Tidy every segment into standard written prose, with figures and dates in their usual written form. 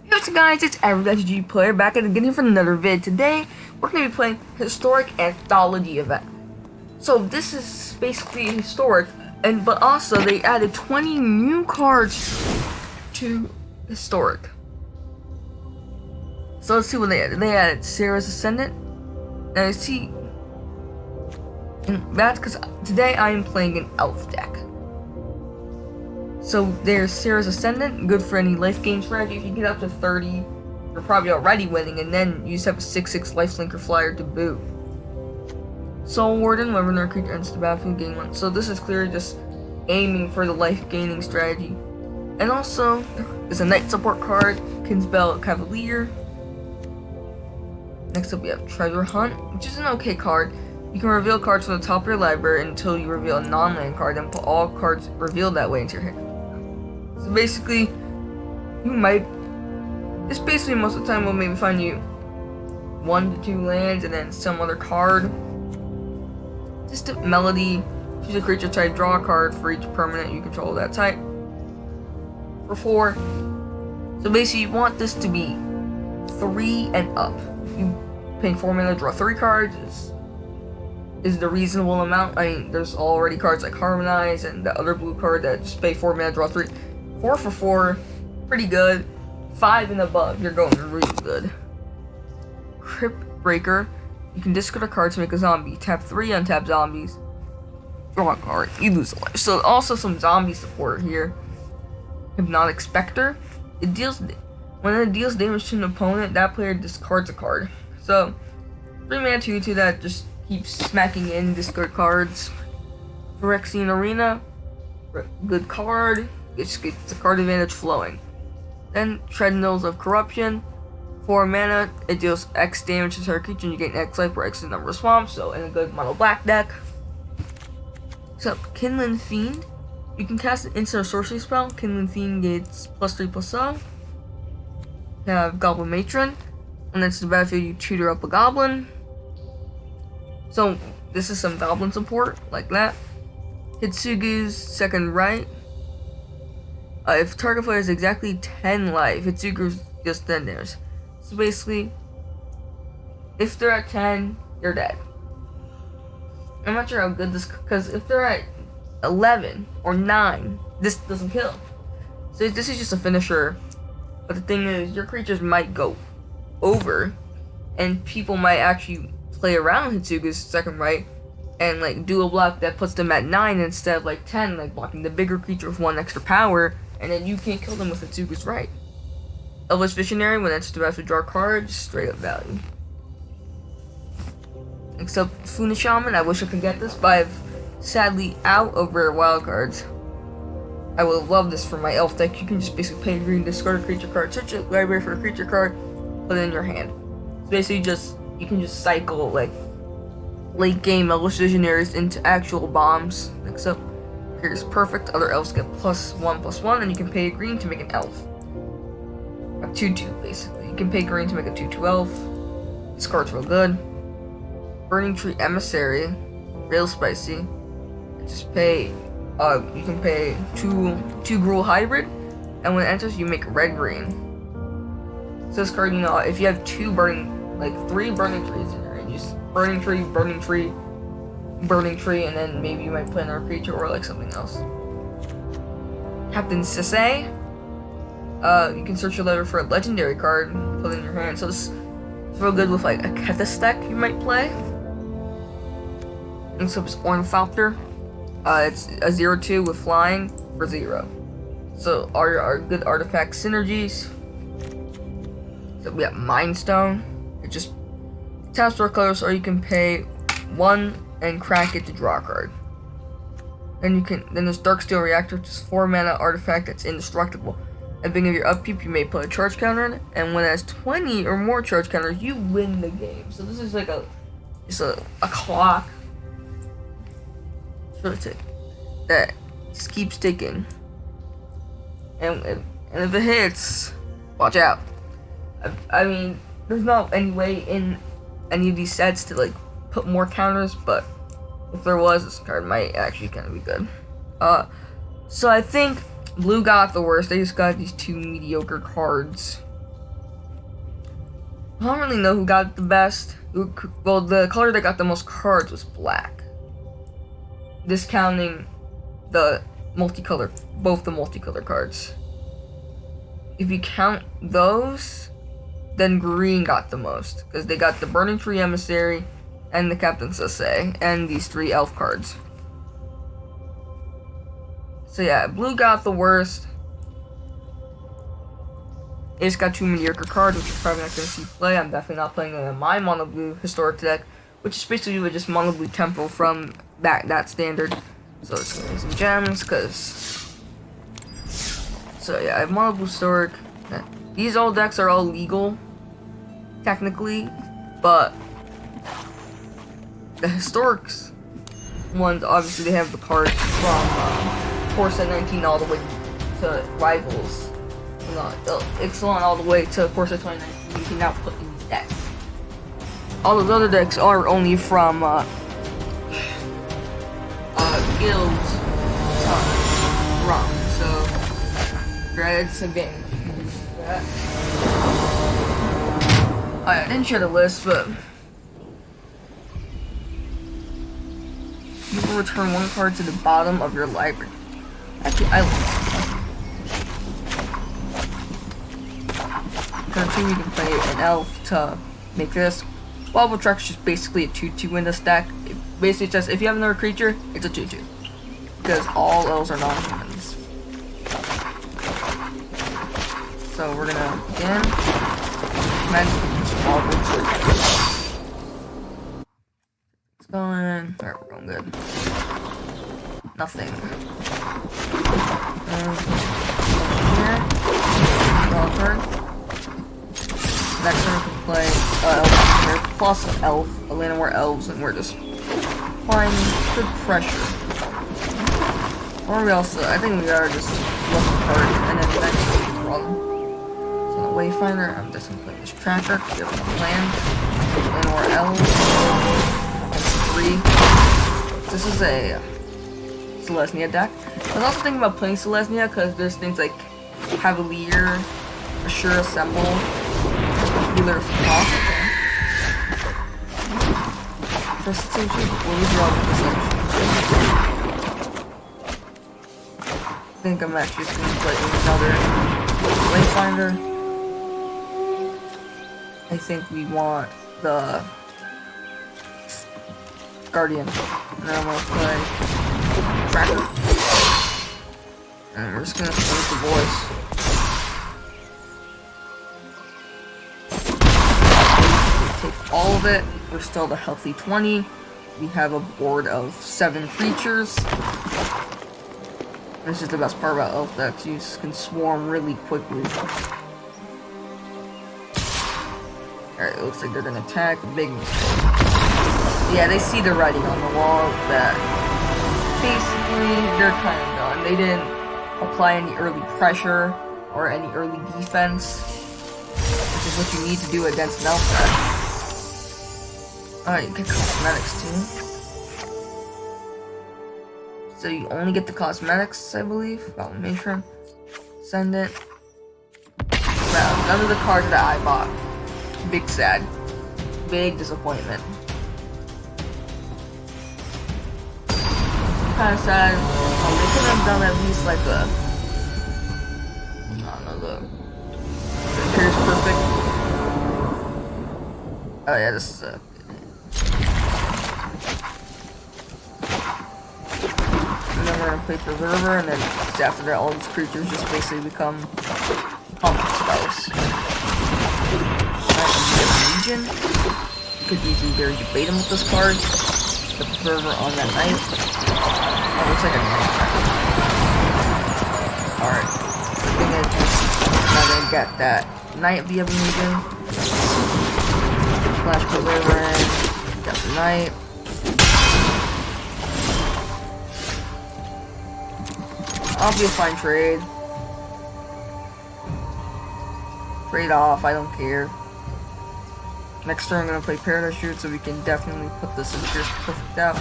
Hey what's up guys, it's AverAgeG Player back at again for another vid. Today, we're going to be playing Historic Anthology Event. So this is basically historic, but also they added 20 new cards to Historic. So let's see what they added. They added Sarah's Ascendant. Now you see, and that's because today I am playing an Elf deck. So there's Sarah's Ascendant, good for any life gain strategy. If you get up to 30, you're probably already winning, and then you just have a 6/6 lifelink or flyer to boot. Soul Warden, whenever another creature enters the battlefield, gain 1. So this is clearly just aiming for the life gaining strategy. And also, there's a Knight support card, Kinsbell Cavalier. Next up we have Treasure Hunt, which is an okay card. You can reveal cards from the top of your library until you reveal a non-land card, and put all cards revealed that way into your hand. So basically, this basically most of the time will maybe find you 1 to 2 lands and then some other card. Just a Melody, choose a creature type, draw a card for each permanent you control of that type. For 4. So basically you want this to be 3 and up. You paying 4 mana, draw 3 cards is the reasonable amount. I mean, there's already cards like Harmonize and the other blue card that just pay 4 mana, draw 3. 4 for 4, pretty good. 5 and above, you're going really good. Crypt Breaker, you can discard a card to make a zombie. Tap 3 untap zombies. Draw a card, you lose a life. So also some zombie support here. Hypnotic Spectre, when it deals damage to an opponent, that player discards a card. So 3 mana 2/2 that just keeps smacking in discard cards. Phyrexian Arena, good card. It just gets the card advantage flowing. Then Treadmills of Corruption, 4 mana, it deals X damage to target creature and you gain X life where X is the number of swamps, so in a good mono black deck. So Kinlan Fiend, you can cast an instant or sorcery spell. Kinlan Fiend gets +3/+0. You have Goblin Matron, when it's the battlefield you tutor up a goblin. So this is some goblin support, like that. Hitsugu's Second Right. If target player has exactly 10 life, Hitsugu's just then theirs. So basically, if they're at 10, you're dead. I'm not sure how good this, because if they're at 11 or 9, this doesn't kill. So this is just a finisher. But the thing is, your creatures might go over, and people might actually play around Hitsugu's Second Right and like do a block that puts them at 9 instead of like 10, like blocking the bigger creature with 1 extra power, and then you can't kill them with Hitsugu's Right. Elvish Visionary, when it's about to draw cards, straight up value. Except Funa Shaman, I wish I could get this, but I'm sadly out of rare wild cards. I would love this for my elf deck. You can just basically pay green, discard a creature card, search your library for a creature card, put it in your hand. So basically you can just cycle like late game Elvish Visionaries into actual bombs. Except here's perfect. Other elves get +1/+1, and you can pay a green to make an elf. A 2/2 basically. You can pay green to make a 2/2 elf. This card's real good. Burning Tree Emissary, real spicy. Just pay. You can pay 2 Gruul Hybrid, and when it enters, you make red green. So this card, if you have 3 burning trees in there, and you just burning tree, and then maybe you might play another creature or like something else. Captain Sisay, you can search your library for a legendary card, put it in your hand. So this is real good with like a Kethis deck you might play. And so it's Ornithopter. It's a 0/2 with flying for 0. So our good artifact synergies. So we have Mind Stone. It just taps 4 colors, or you can pay 1 and crack it to draw a card. Then there's Darksteel Reactor, which is 4 mana artifact that's indestructible. At the beginning of your upkeep, you may put a charge counter in it, and when it has 20 or more charge counters, you win the game. So this is like a clock that just keeps ticking, and if it hits, watch out. I mean, there's not any way in any of these sets to like put more counters, but if there was, this card might actually kind of be good. So I think Blue got the worst. They just got these 2 mediocre cards. I don't really know who got the best. Well, the color that got the most cards was black. Discounting the multicolor, both the multicolor cards. If you count those, then green got the most, because they got the Burning Tree Emissary and the Captain's Essay, and these 3 elf cards. So yeah, blue got the worst. It just got 2 mediocre cards, which you're probably not going to see play. I'm definitely not playing them in my mono blue historic deck, which is basically just mono blue tempo from that standard. So let's get some gems, because... So yeah, I have mono blue historic. These old decks are all legal, technically, but the historics ones, obviously they have the cards from Core Set 19 all the way to Rivals. Ixalan all the way to Core Set 2019. You can now put in the deck. All those other decks are only from guilds ROM, so that's an advantage. I didn't share the list, but you will return 1 card to the bottom of your library. Actually, I like Turn 2, you can play an elf to make this. Wobble Truck's just basically a 2/2 in this deck. Basically, just if you have another creature, it's a 2/2. Because all elves are non-humans. So we're gonna again Wobble Truck. It's going. Alright, we're going good. Nothing. Here. Draw a card. Next turn we can play elf plus elf, a land where elves, and we're just applying good pressure. Or we also, I think we are just looking hard, and then next we draw them. So the Wayfinder, I'm just gonna play this tracker, give them a land where elves, and 3. This is a Selesnya deck. I was also thinking about playing Selesnya because there's things like Cavalier, Assure Assemble, Healer of Cost. First assumption, we'll withdraw this assumption. I think I'm actually just going to play another Wayfinder. I think we want the Guardian. And then I'm going to play Tracker. And we're just going to play the voice. Take all of it. We're still the healthy 20. We have a board of 7 creatures. This is the best part about elf decks. You can swarm really quickly. Alright, it looks like they're gonna attack. Big mistake. Yeah, they see the writing on the wall that basically they're kind of done. They didn't apply any early pressure or any early defense, which is what you need to do against an elf deck. Alright, you get cosmetics too. So you only get the cosmetics, I believe. About Matron. Send it. Well, none of the cards that I bought. Big sad. Big disappointment. Kinda sad. They could have done at least like a... I don't know, the Pierce Perfect. Oh yeah, this is a... And then we're gonna play Preserver, and then after that, all these creatures just basically become combat spells. Legion. You could easily very debate him with this card. The Preserver on that knight. Oh, looks like a knight. Alright. The thing is, I'm gonna get that knight via Legion. Flash Preserver in. Got the knight. I'll be a fine trade. Trade off, I don't care. Next turn I'm gonna play Paradise Shoot, so we can definitely put this in Pierce Perfect out.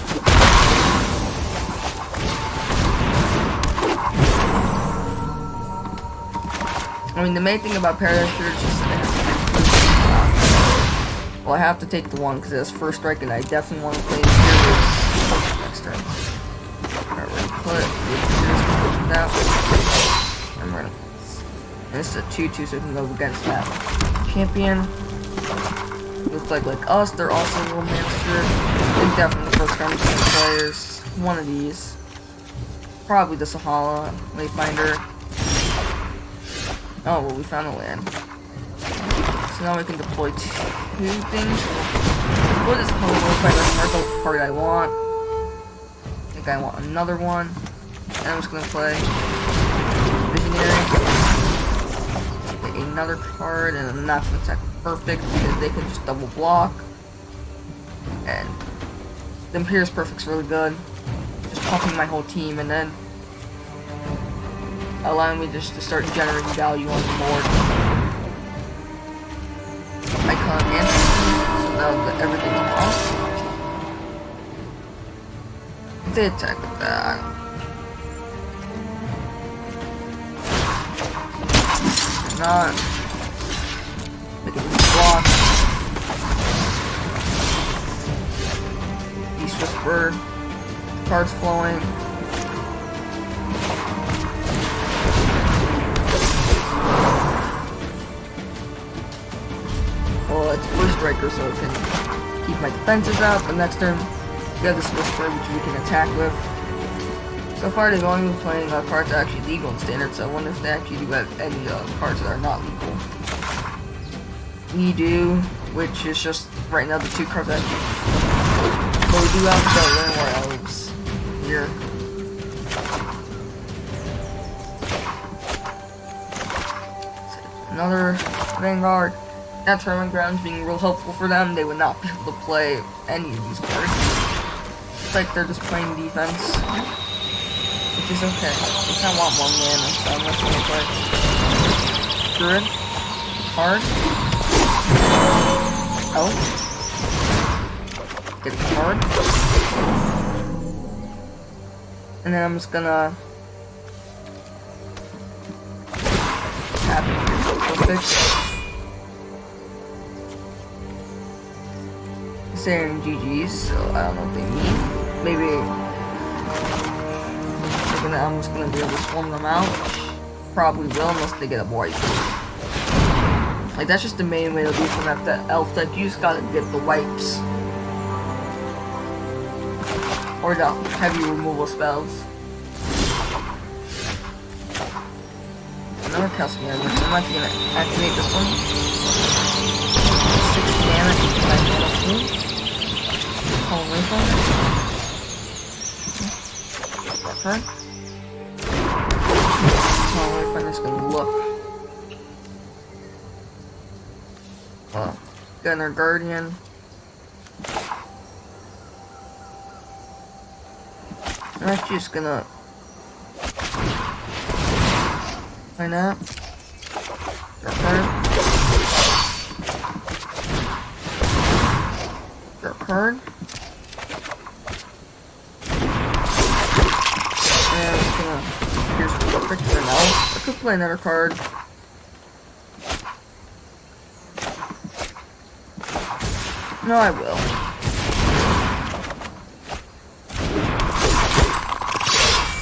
I mean, the main thing about Paradise Shoot is just that Well, I have to take the one because it has first strike, and I definitely want to play Imperials next turn. Alright, we're gonna put that. And we're gonna. And this is a 2/2, so we can go against that champion. Looks like us, they're also a little monster. I think definitely first round players. One of these. Probably the Sahala Wayfinder. Oh, well, we found a land. So now we can deploy 2 things. What is Sahala Wayfinder? That's the card I want. I think I want another one. And I'm just gonna play Visionary. Another card, and I'm not gonna attack Perfect because they can just double block. And the Imperious Perfect's really good. Just pumping my whole team and then allowing me just to start generating value on the board. Icon and so now that everything's off. They attack with that. Not make it block. Beast Whisperer. Cards flowing. Well, it's first striker, so it can keep my defenses up. The next turn, we have this Whisperer, which we can attack with. So far, they've only been playing cards that are actually legal in Standard, so I wonder if they actually do have any cards that are not legal. We do, which is just right now the 2 cards that but we do have the Landwar Elves here. Another Vanguard. That Tournament Grounds being real helpful for them. They would not be able to play any of these cards. It's like they're just playing defense. Which is okay. I kind of want 1 mana, so I'm not gonna play Druid. Card. Oh. Get a card. And then I'm just gonna tap it. Perfect. Saying GG's, so I don't know what they mean. Maybe I'm just gonna be able to swarm them out. Probably will, unless they get a wipe. Like, that's just the main way to do from that elf deck. You just gotta get the wipes. Or the heavy removal spells. Another Castlevania, which I'm actually gonna activate this one. 6 mana, 5 mana, 2. Call away from it. Okay. Oh, I'm just gonna look. Gunner Guardian. I'm actually just gonna find out. Your card. Your card. And I'm just gonna here's Perfect for now. I could play another card. No, I will.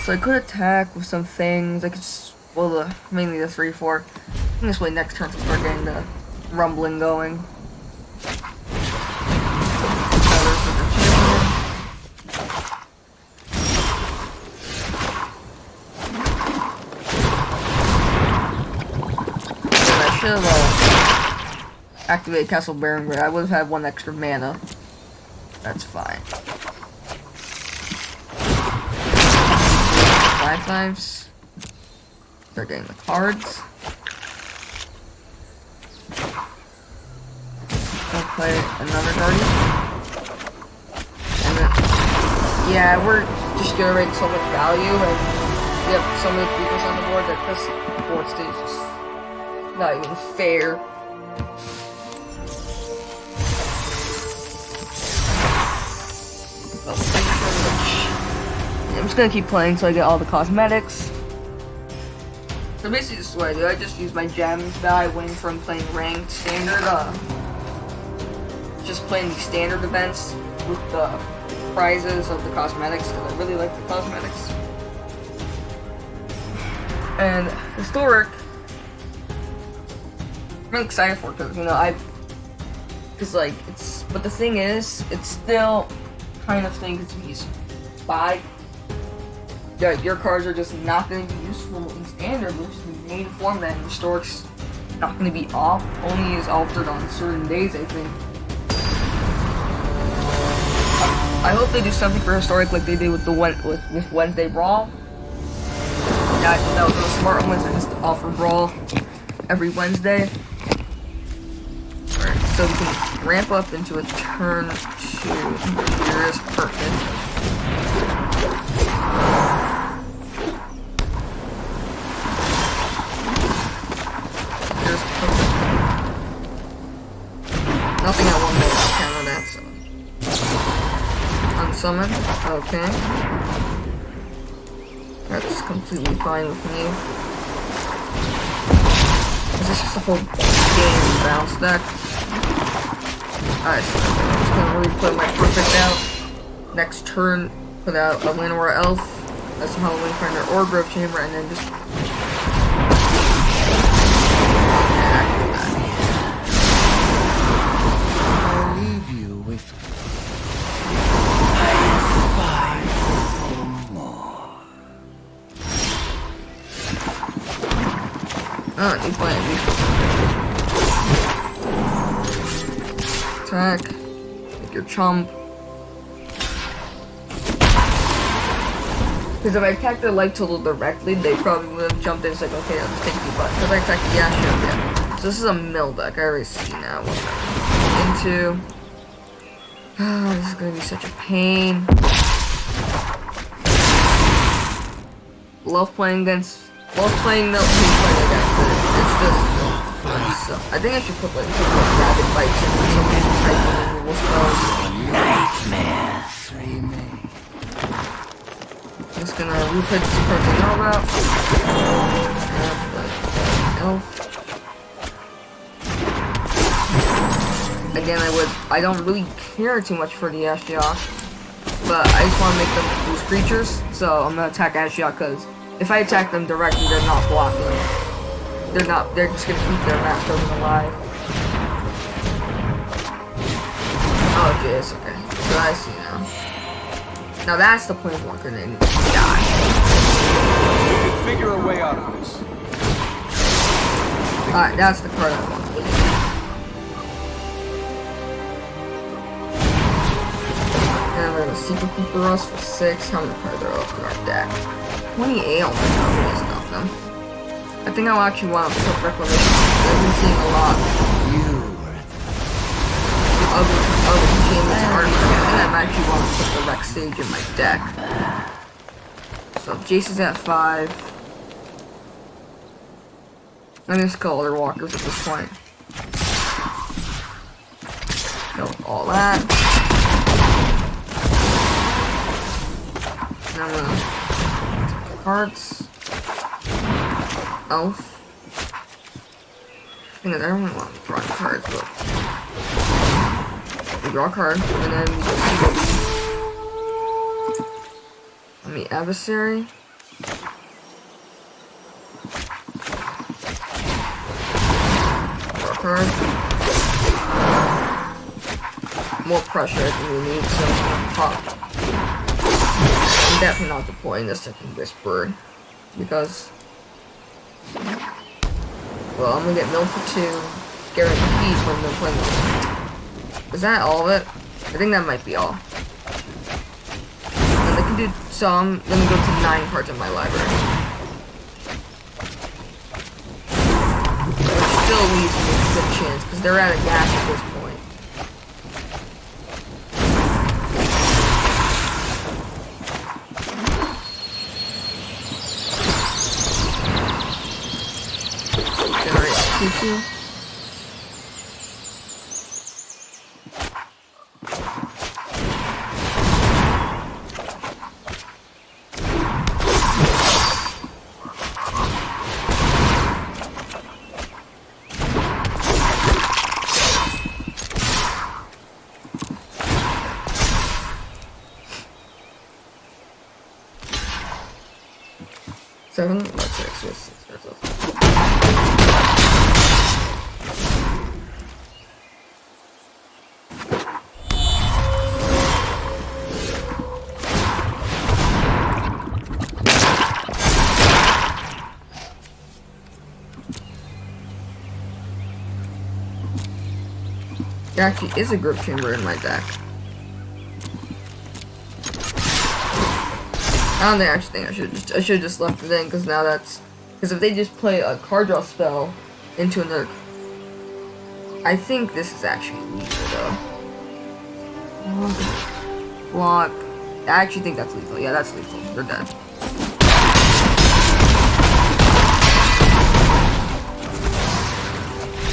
So I could attack with some things. I could just, well, mainly the 3/4. And this way, next turn to start getting the rumbling going. I should have activated Castle Berengar. I would have had 1 extra mana. That's fine. 5/5s. Start getting the cards. I'll play another Guardian. And then, yeah, we're just generating so much value, and we have so many creatures on the board that this board stage is just not even fair. I'm just gonna keep playing until I get all the cosmetics. So basically this is what I do. I just use my gems that I win from playing ranked standard just playing the standard events with the prizes of the cosmetics, because I really like the cosmetics. And historic, I'm really excited for it because, you know, but the thing is, it's still kind of thing to be spy. Yeah, your cards are just not going to be useful in standard, which is the main format. And historic's not going to be off, only is altered on certain days, I think. I hope they do something for historic like they did with with Wednesday Brawl. That was a smart one, to just offer Brawl every Wednesday. Alright, so we can ramp up into a turn 2. Here is perfect. Here's perfect. Nothing at 1 minute to counter that, so. Unsummon, okay. That's completely fine with me. This is just a whole game bounce deck. Alright, so I'm just gonna really put my perfect out. Next turn, put out a Llanowar Elf. That's a Halloween Finder or Grove Chamber, and then just... I'll leave you with... Oh, you playing me. Attack. Make your chump. Because if I attacked the light total directly, they probably would have jumped in and said, okay, let's take you, but because I attacked the Yashio, yeah. So this is a mill deck, I already see now. Into. This is gonna be such a pain. Love playing the playing against it. It's just so I think I should put like rapid bites in something typing removal spells. Nightmares remain. Just gonna replay the two cards I know about. Elf. Again, I don't really care too much for the Ashiok, but I just want to make them lose creatures, so I'm gonna attack Ashiok because if I attack them directly, they're not blocking. They're just gonna keep their match tokens alive. Oh, jeez, okay. So I see now. Now that's the Planeswalker they need to die. We can figure a way out of this. Alright, that's the card I want. And we're gonna Secret Keeper us for 6. How many cards are up in our deck? 28, oh my god, we stop them. I think I'll actually want to put Reclamation. I've been seeing a lot. Other James Armor. I think I actually want to put the Rex Sage in my deck. So Jace is at 5. I'm gonna call other walkers at this point. Kill all that. And I'm gonna cards. Elf. I don't really want to draw cards, but we draw a card, and then we go see the Adversary. Draw a card. More pressure I think we need, so I'm gonna pop. I'm definitely not deploying this second Whisper because, well, I'm gonna get milled for 2, guaranteed from the playing. Is that all of it? I think that might be all. And they can do, so I'm gonna go to 9 cards in my library. Which still leaves me a good chance, because they're at a gas at this point. Generate 2/2. 7, that's 6, yes, that's it. There actually is a grip chamber in my deck. I don't think I should have just left it in, because now that's, because if they just play a card draw spell into another, I think this is actually lethal though. Block. I actually think that's lethal. Yeah, that's lethal. They're dead.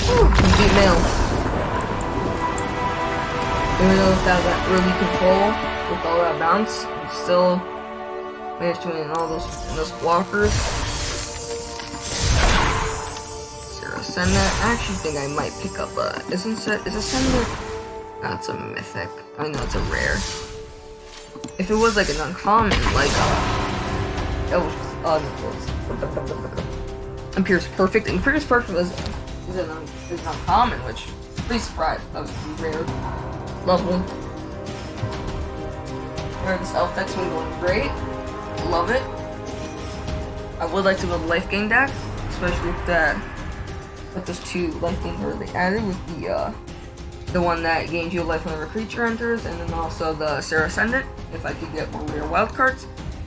Woo, complete nail. Even though without that early control, with all that bounce, you still managed to win all those blockers. Sarah Ascendant. I actually think I might pick up a. Is Ascendant? That's a mythic. I mean, that's a rare. If it was like an uncommon, like that was Imperious Perfect. Imperious Perfect is uncommon, which I'm pretty surprised. That was rare. Lovely. Alright, this elf deck's been going great. Love it. I would like to build a life gain deck, especially with that. With those 2 life gains that they added with the one that gains you a life whenever a creature enters, and then also the Sarah Ascendant. If I could get more rare wild cards,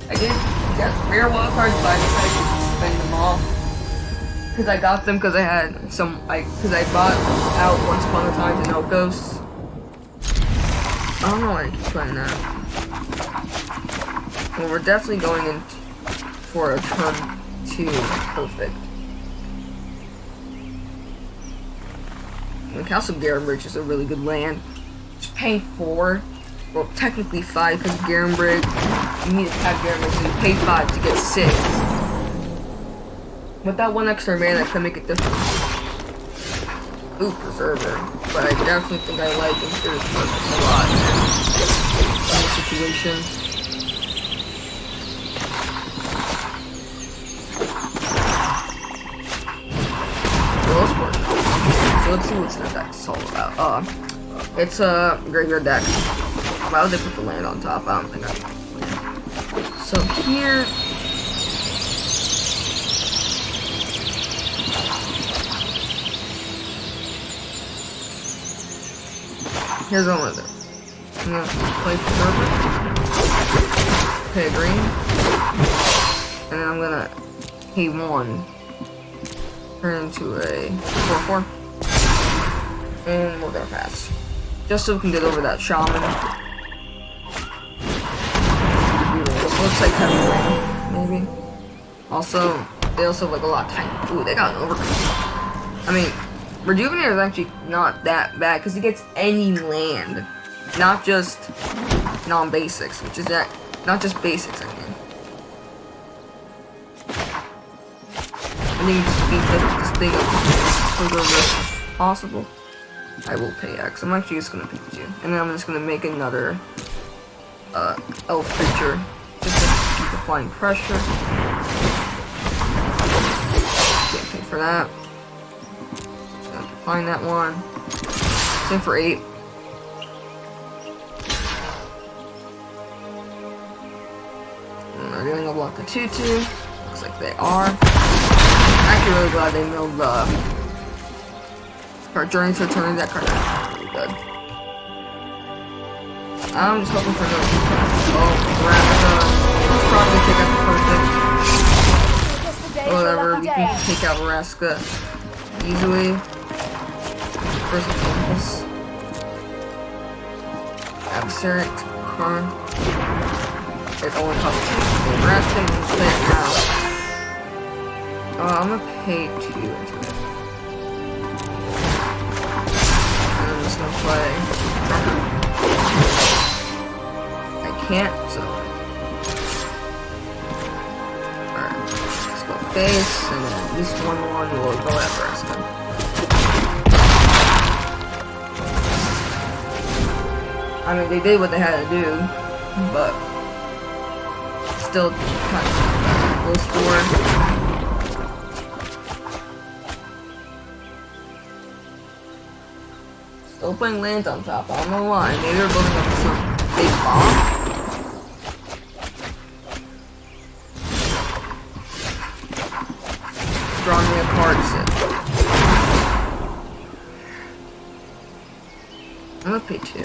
I did get rare wild cards, but I decided to spend them all because I got them because I had some. Because I bought out Once Upon a Time to No Ghosts. I don't know why I keep playing that. Well, we're definitely going in for a turn 2 perfect. And Castle Garenbridge is a really good land. Just paying 4, well, technically 5 because Garenbridge, you need to tap Garenbridge, so you pay 5 to get 6. With that 1 extra mana, that could make a difference. Ooh, Preserver. But I definitely think I like Imperious Perfect a lot in this situation. So let's see what's that deck's all about. It's a graveyard deck. Why would they put the land on top? I don't think I. So here. Here's what I'm gonna do. I'm gonna play Preserver, pay a green, and then I'm gonna pay 1, turn into a 4/4, and we're gonna pass. Just so we can get over that Shaman. This looks like heavy rain, maybe. Also, they also have like a lot of time. Ooh, they got an overcome. I mean, Rejuvenator is actually not that bad because he gets any land, not just non-basics, which is that not just basics. I mean, I think just beat this thing up for the risk if possible. I will pay X. I'm actually just gonna pick 2, and then I'm just gonna make another elf creature just to keep applying pressure. Can't pay for that. Find that one. Same for 8. And they're doing a block of 2/2. Looks like they are. I'm actually really glad they milled the card Journey to Returning that card. That's really good. I'm just hoping for no. Oh, Vraska. Probably take out the perfect. Whatever, we can take out Vraska easily. First examples. Adversary card. It only costs 2. Vraska and play it now. I'm gonna pay 2 into it. And I'm just gonna play. I can't, so. Alright. Let's go face, and then at least 1/1 will go at Vraska. I mean, they did what they had to do, but still kind of close door. Still putting lands on top, I don't know why. Maybe they're building up some big bomb. Drawing me a card set. I'm gonna pay 2.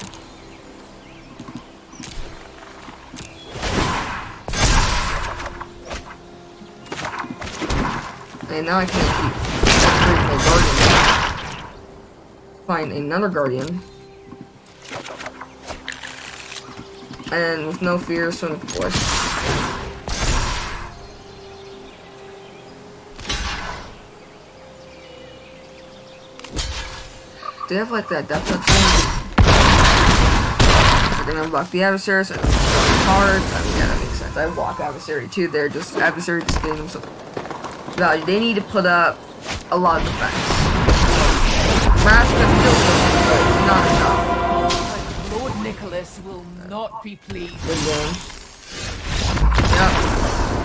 And now I can't keep my guardian. Find another guardian. And with no fear, swim forth. Do they have like that depth touch thing? They're gonna block the adversaries and cards. I mean, yeah, that makes sense. I block adversary too. They're just adversary just getting them some value. They need to put up a lot of defense. Rask can build something, but it's not enough. Lord Nicholas will not be pleased. Good game. Yep.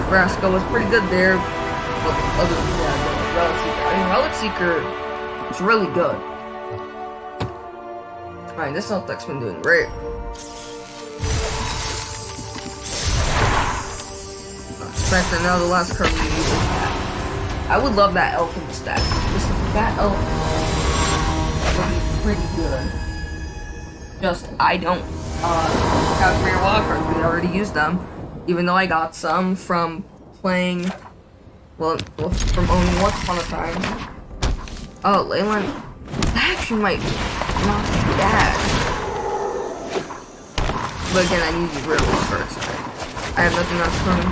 Raska was pretty good there. But other than that, Relic Seeker. I mean, Relic Seeker is really good. Alright, this elf deck's been doing great. Expect now the last card we use is that. I would love that elf in this deck. That elf would be pretty good. Just, I don't have rare wild cards. We already used them. Even though I got some from playing, well from owning Once Upon a Time. Oh, Leyland. That actually might not be bad. But again, I need these rare wild cards. I have nothing else coming.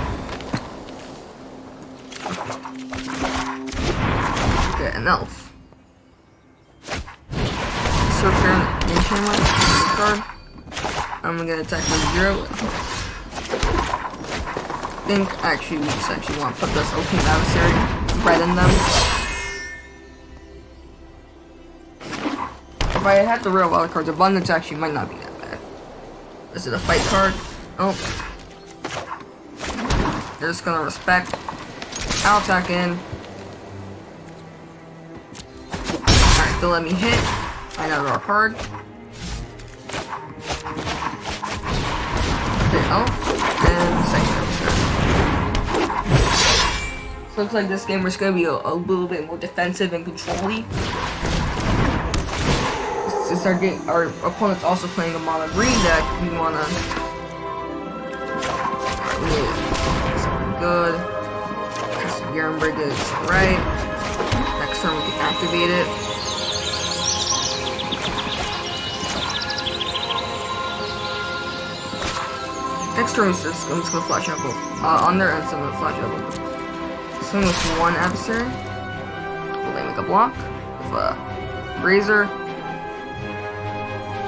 Okay, an elf. Surfer Nation card. I'm gonna attack with 0. I think actually we just actually want to put this Ultimate Adversary right in them. If I had the real wild cards, Abundance actually might not be that bad. This is a fight card. Oh. They're just gonna respect. I'll attack in. Alright, they'll let me hit. I now draw a card. The elf. And second adversary. So looks like this game is gonna be a little bit more defensive and control-y. Since our opponent's also playing a mono green deck, we wanna something good. Garenbrig is right. Next turn we can activate it. Next turn I'm just gonna flash out both on their end, so I'm gonna flash out both. Swing with one adversary. Will they make a block with a Razor?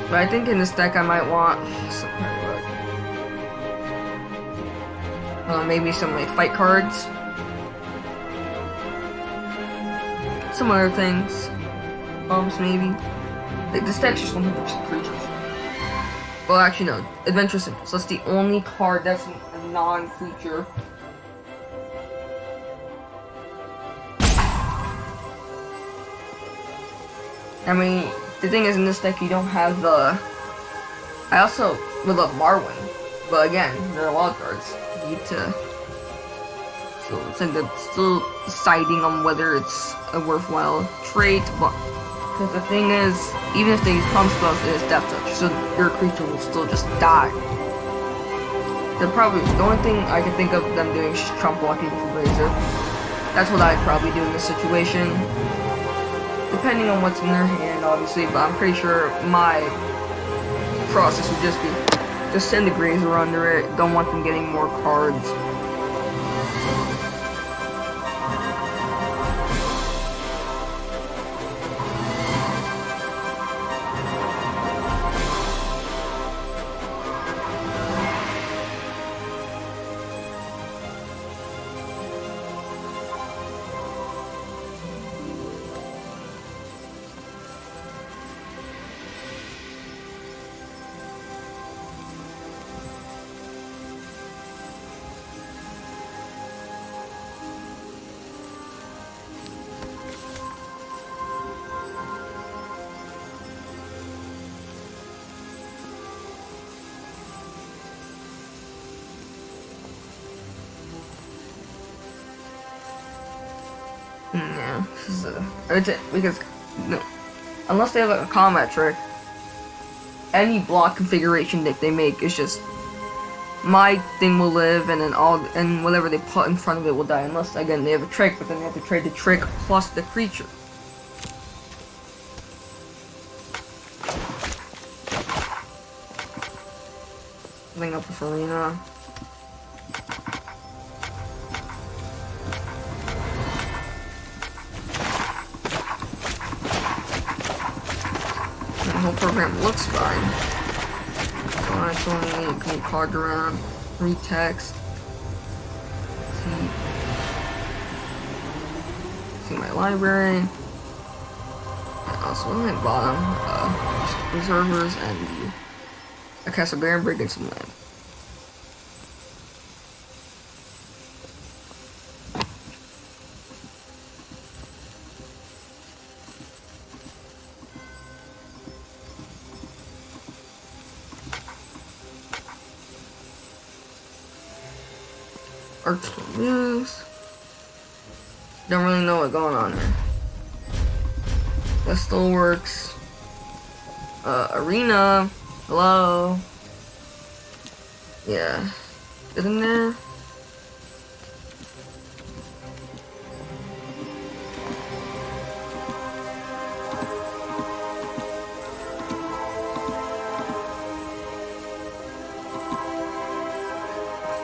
But I think in this deck I might want maybe some like fight cards. Some other things. Bombs maybe. Like this deck's just 100% creatures. Well actually no, Adventure Symbols. That's the only card that's a non-creature. I mean, the thing is in this deck you don't have the... I also would love Marwyn. But again, there are wild cards. You need to... So it's like they're still deciding on whether it's a worthwhile trait, but because the thing is, even if they use pump spells, it is death touch, so your creature will still just die. They're probably the only thing I can think of them doing is just trump blocking for Razor. That's what I'd probably do in this situation, depending on what's in their hand, obviously. But I'm pretty sure my process would just be just send the Grazer under it. Don't want them getting more cards. Yeah, because no, unless they have like a combat trick, any block configuration that they make is just my thing will live, and then and whatever they put in front of it will die. Unless again they have a trick, but then they have to trade the trick plus the creature. Bring up this arena. The whole program looks fine. So I actually move cards around, read text, see my library, and also on the bottom, reservers and a castle Baron Brig and some land. Arts moves. Don't really know what's going on there. That still works. Arena. Hello. Yeah. Get in there.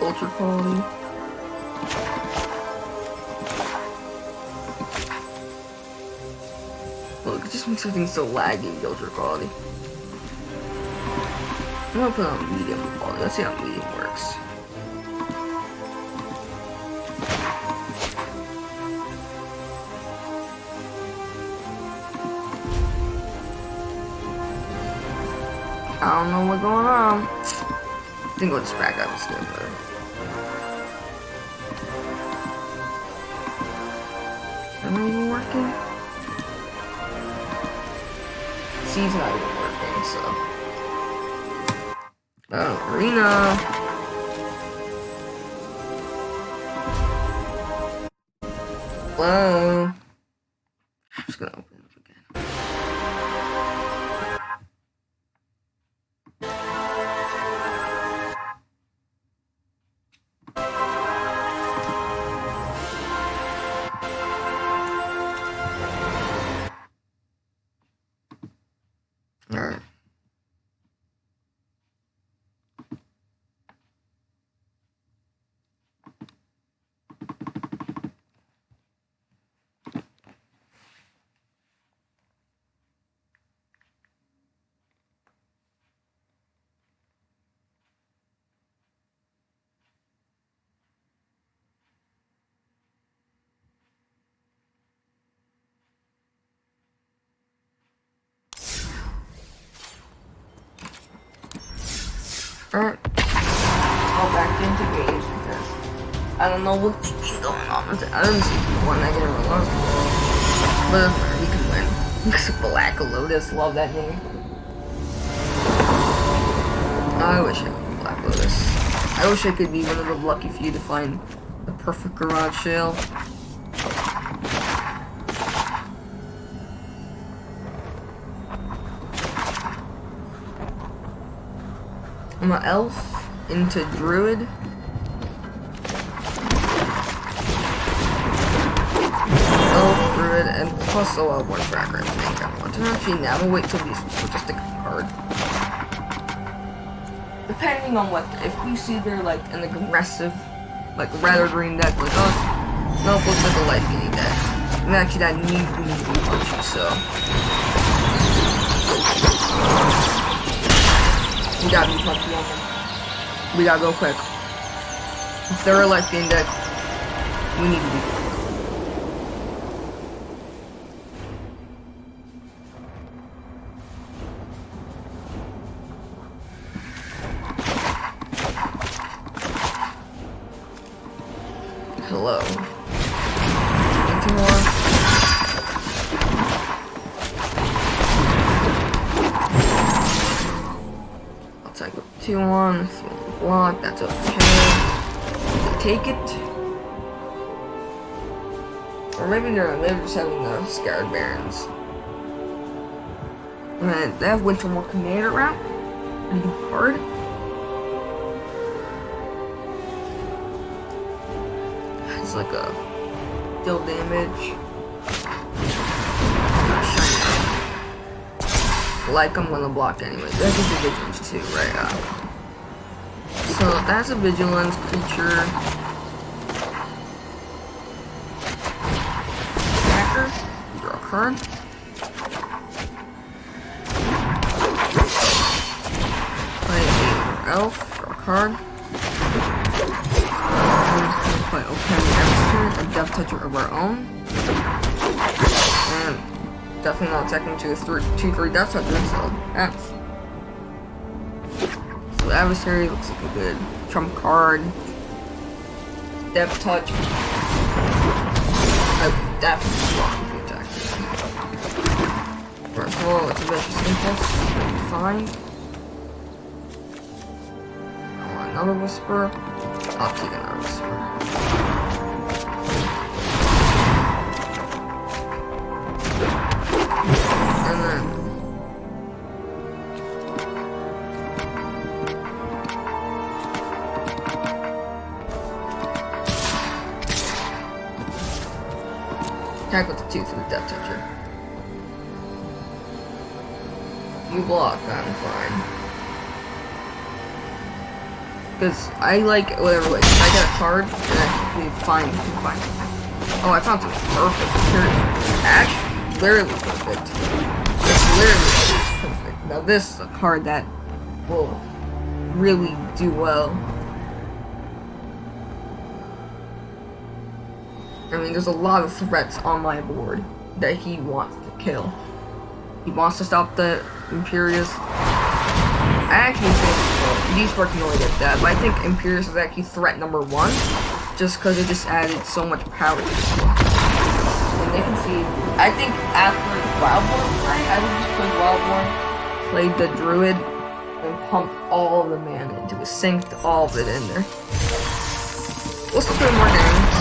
Ultra quality. Look, it just makes everything so laggy, ultra quality. I'm gonna put on medium quality. Let's see how medium works. I don't know what's going on. I think we'll just back up and skin better. Am I even working? C's not even working, so. Arena. Hello. I'm just gonna open it up again. Alright. Alright. All back into games because I don't know what's going on with it. I don't see one negative or lost. But we can win. Because Black Lotus, love that name. I wish I could be Black Lotus. I wish I could be one of the lucky few to find the perfect garage sale. I'm an elf into druid. Elf, druid, and plus I'll have one tracker. I think I want to actually now. I'm gonna wait till these switch just a card. Depending on what, if we see they're like an aggressive, like rather green deck like us, nope, looks like a life gaining deck. And actually that needs to be punchy, so. We gotta be punchy on them. We gotta go quick. If they're a life gain deck, we need to be quick. Hello. Anything more? I'll take it 2-1. Block, that's okay. Take it. Or maybe they're just having the Scarred Barons. And they have Wintermore Commander route. Pretty good card. It's like a deal damage. Like I'm gonna block anyway. That's a vigilance too, right? So that's a vigilance creature. Attacker. Draw a card. Play a elf. Draw a card. Play Okami Executor, a Death Toucher of our own. And definitely not attacking to a 2/3 Death Toucher, so that's. So the adversary looks like a good trump card. Death Touch. I definitely block if you attack. First of all, it's a Vicious Impulse. Fine. I want another Whisper. I'll take another Whisper. And then attack with the 2/3 Death Toucher. You block, I'm fine. Because I like whatever way. If I get a card, then I can be fine. Oh, I found something perfect. Actually, literally perfect. It's literally perfect. Now this is a card that will really do well. I mean, there's a lot of threats on my board that he wants to kill. He wants to stop the Imperious. I actually think Beastborn can only get that, but I think Imperious is actually threat number 1, just because it just added so much power to it. And they can see, I think after Wildborn play, I would just play Wildborn, played the Druid, and pumped all of the mana into it, synced all of it in there. We'll still play more games.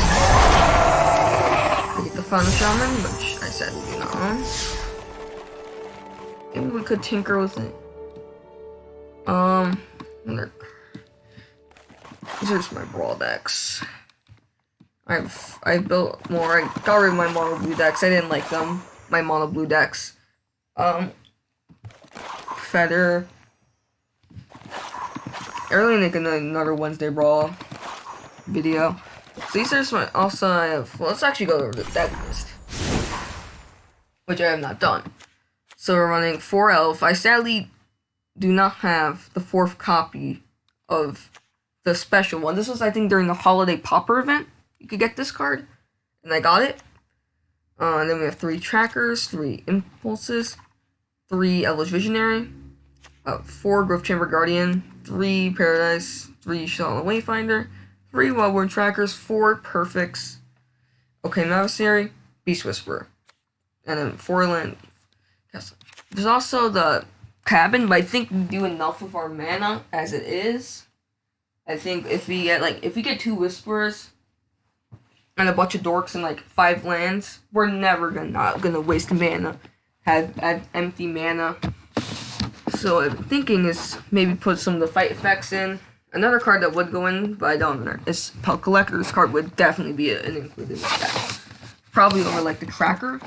We get the Fun Shaman, which I said we do not own. Maybe we could tinker with it. These are just my brawl decks. I built more. I got rid of my mono blue decks. I didn't like them. My mono blue decks. Feather. I really make another Wednesday brawl video. So these are just my. Also, I have. Well, let's actually go over the deck list, which I have not done. So we're running 4 elf. I sadly do not have the 4th copy of the special one. This was, I think, during the Holiday Popper event. You could get this card, and I got it. And then we have 3 trackers, 3 impulses, 3 Elvish Visionary, 4 Growth Chamber Guardian, 3 Paradise, 3 Shadow Wayfinder, 3 Wildborn Trackers, 4 Perfects, okay, Adversary, Beast Whisperer, and then 4 land. There's also the cabin, but I think we do enough with our mana as it is. I think if we get 2 Whisperers and a bunch of dorks and like 5 lands, we're never gonna waste mana, have empty mana. So what I'm thinking is maybe put some of the fight effects in. Another card that would go in, but I don't know, is Pelt Collector. This card would definitely be an included in this deck. Probably over like the tracker.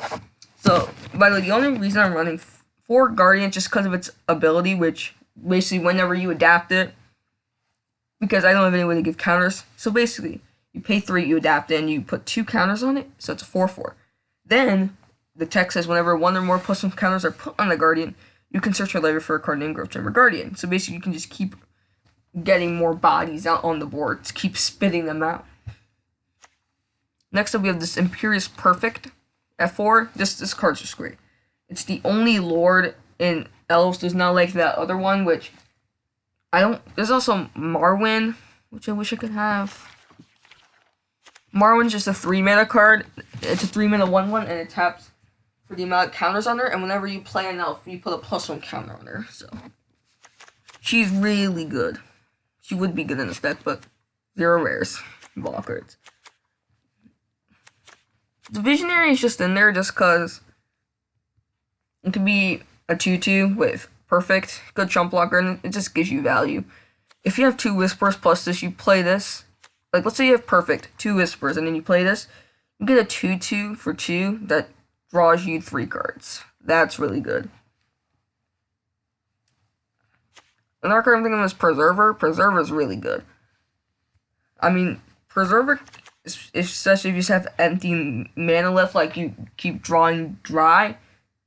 So, by the way, the only reason I'm running 4 Guardian just because of its ability, which basically whenever you adapt it, because I don't have any way to give counters. So basically, you pay 3, you adapt it, and you put 2 counters on it, so it's a 4/4. Then, the text says whenever 1 or more plus 1 counters are put on the Guardian, you can search your library for a card named Growth Chamber Guardian. So basically, you can just keep getting more bodies out on the board, to keep spitting them out. Next up, we have this Imperious Perfect at 4. This card's just great. It's the only Lord in Elves. There's not like that other one, which I don't. There's also Marwyn, which I wish I could have. Marwyn's just a 3 mana card. It's a 3 mana 1/1, and it taps for the amount of counters on her. And whenever you play an elf, you put a +1 counter on her. So she's really good. She would be good in this deck, but 0 rares, ball cards. The Visionary is just in there just because it could be a 2/2 with perfect, good jump blocker, and it just gives you value. If you have 2 Whispers plus this, you play this. Like, let's say you have perfect, 2 Whispers, and then you play this. You get a 2/2 for 2 that draws you 3 cards. That's really good. Another card I'm thinking of is Preserver. Preserver is really good. I mean, Preserver, especially if you just have empty mana left, like you keep drawing dry,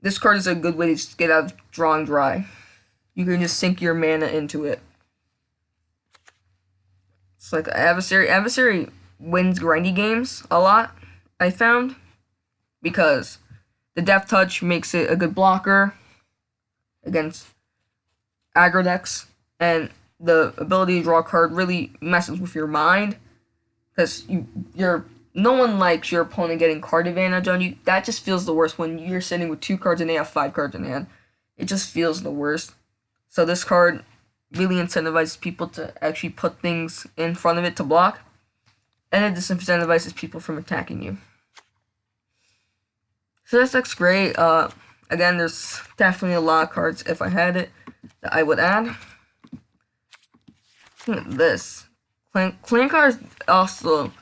this card is a good way to just get out of drawing dry. You can just sink your mana into it. It's like Adversary. Adversary wins grindy games a lot, I found, because the Death Touch makes it a good blocker against aggro decks, and the ability to draw a card really messes with your mind, because no one likes your opponent getting card advantage on you. That just feels the worst when you're sitting with 2 cards and they have 5 cards in hand. It just feels the worst. So this card really incentivizes people to actually put things in front of it to block, and it disincentivizes people from attacking you. So this deck's great. Again, there's definitely a lot of cards, if I had it, that I would add. This Clankar is also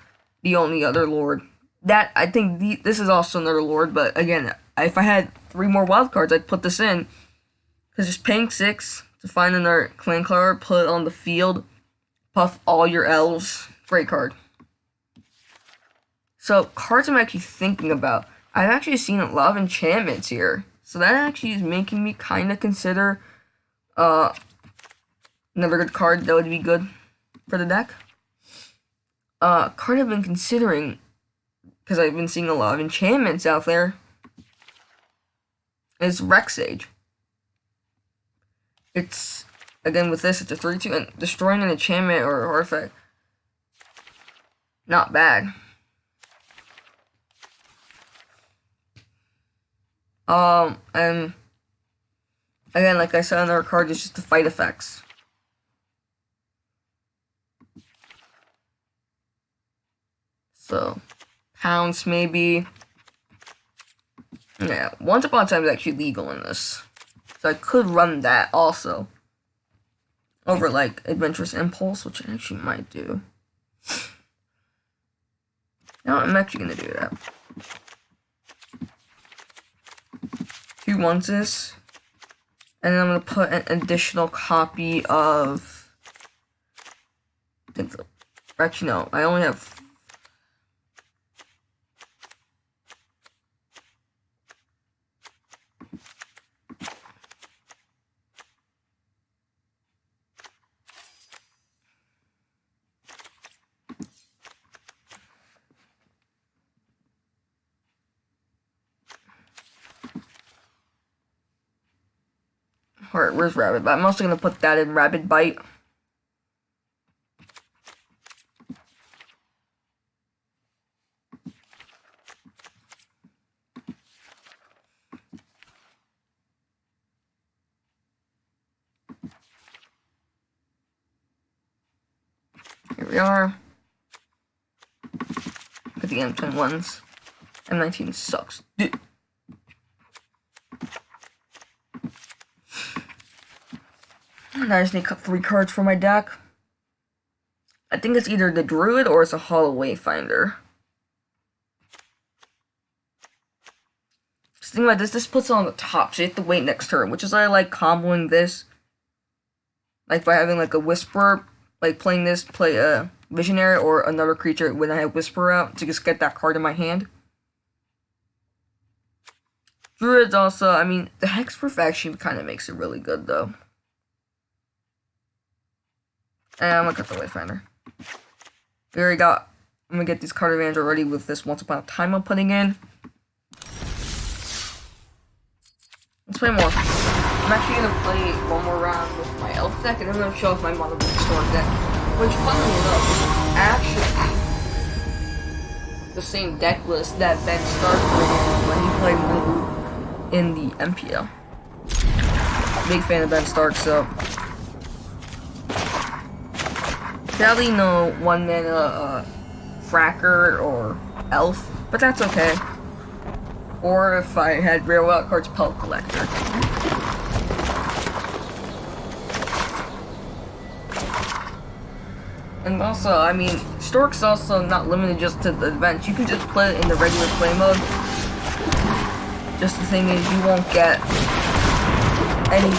the only other lord. That I think this is also another lord, but again, if I had 3 more wild cards, I'd put this in, because just paying 6 to find another Clankar, put it on the field, puff all your elves, great card. So cards I'm actually thinking about. I've actually seen a lot of enchantments here, so that actually is making me kind of consider another good card that would be good for the deck. Card I've been considering, because I've been seeing a lot of enchantments out there, is Rexage. It's, again, with this, it's a 3/2, and destroying an enchantment or artifact, not bad. And again, like I said, another card is just the fight effects. So, Pounce maybe. Yeah, Once Upon a Time is actually legal in this, so I could run that also over like Adventurous Impulse, which I actually might do. No, I'm actually gonna do that. 2 onces, and then I'm gonna put an additional copy of. Actually, no, I only have. Alright, where's Rabid Bite? I'm also gonna put that in Rabid Bite. Here we are. Put the M21s. M19 sucks. And I just need to cut 3 cards for my deck. I think it's either the Druid or it's a Hollow Wayfinder. Just think about this puts it on the top, so you have to wait next turn, which is why I like comboing this. Like by having like a Whisper, like playing this, play a Visionary or another creature when I have Whisper out to just get that card in my hand. Druid's also, I mean, the Hex Perfection kind of makes it really good though. And I'm gonna cut the Wayfinder. We already got, I'm gonna get these card advantage already with this Once Upon a Time I'm putting in. Let's play more. I'm actually gonna play one more round with my elf deck, and I'm gonna show off my Mono Blue Storm deck. Which, funnily enough, is actually the same deck list that Ben Stark played when he played Mono Blue in the MPL. Big fan of Ben Stark, so. Sadly, no 1 mana Fracker or Elf, but that's okay. Or if I had rare wild cards, Pellet Collector. And also, I mean, Stork's also not limited just to the events. You can just play it in the regular play mode. Just the thing is, you won't get any,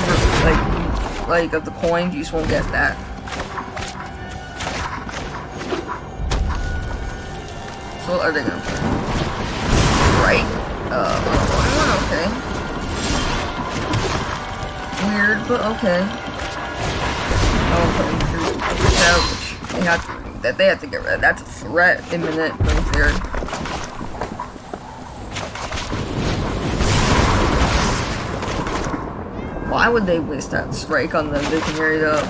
like of the coins, you just won't get that. So what are they gonna play? Right? Okay. Weird, but okay. I'll put in out, which they have to get rid of. That's a threat, imminent, right there. Why would they waste that strike on the Visionary though?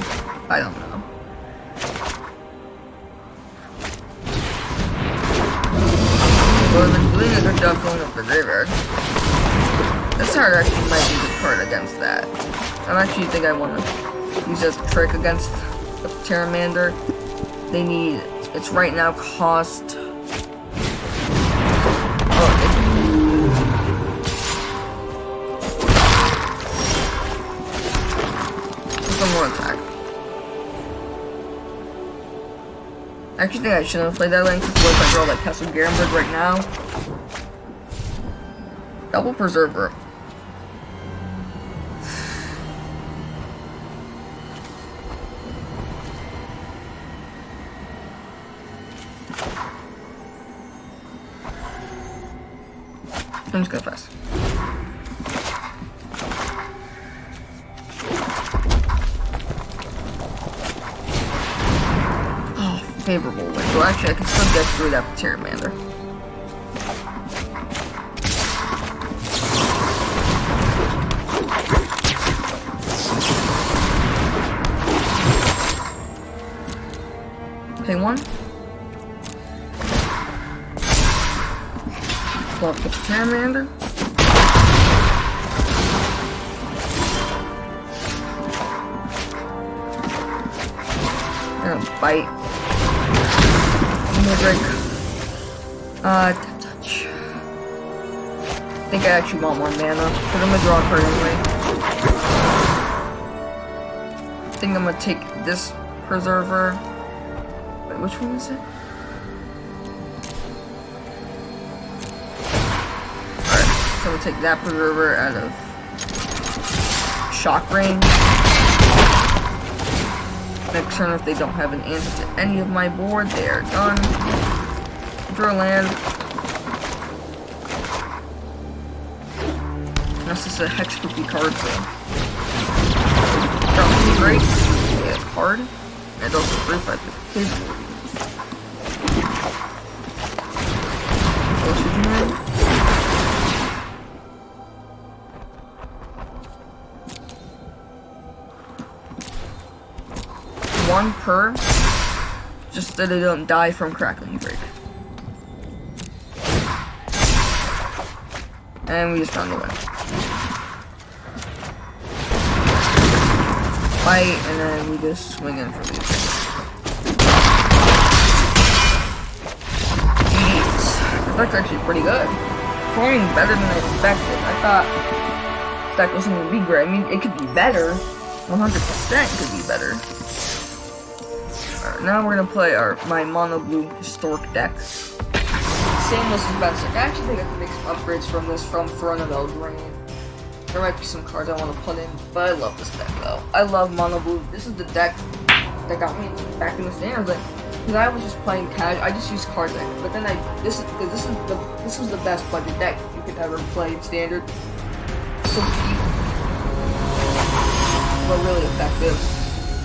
I don't know. Well, they're doing a good job filling up the graveyard. This card actually might be a good card against that. I actually think I want to use it as a trick against the Pteramander. They need, it's right now cost. One more attack. I actually think I shouldn't have played that lane because what if I draw like Castle Garenberg right now? Double Preserver. I'm just gonna pass. Favorable win. So actually, I can still get through that Pteramander. Okay, one. Pull up the Pteramander. Gonna bite. Break. Tap touch. I think I actually want more mana, but I'm gonna draw a card anyway. I think I'm gonna take this Preserver. Wait, which one is it? Alright, so I'm gonna take that Preserver out of shock range. Next turn, if they don't have an answer to any of my board, they are done. Draw land. This is a Hexproof card, so. Draw 2 great. Get a card. And also 3/5 his board. What should you do? One per, just that they don't die from Crackling Break. And we just found the win. Fight, and then we just swing in for these. Jeez, that's actually pretty good. Performing better than I expected. I thought that wasn't gonna be great. I mean, it could be better. 100% could be better. Alright, now we're gonna play my mono blue historic deck. Same list as best. I actually think I can make some upgrades from this from Throne of Eldraine. There might be some cards I want to put in, but I love this deck though. I love mono blue. This is the deck that got me back in the standards. Because I was just playing casual. I just used card deck, but then this was the best budget deck you could ever play in standard. So cheap, but really effective.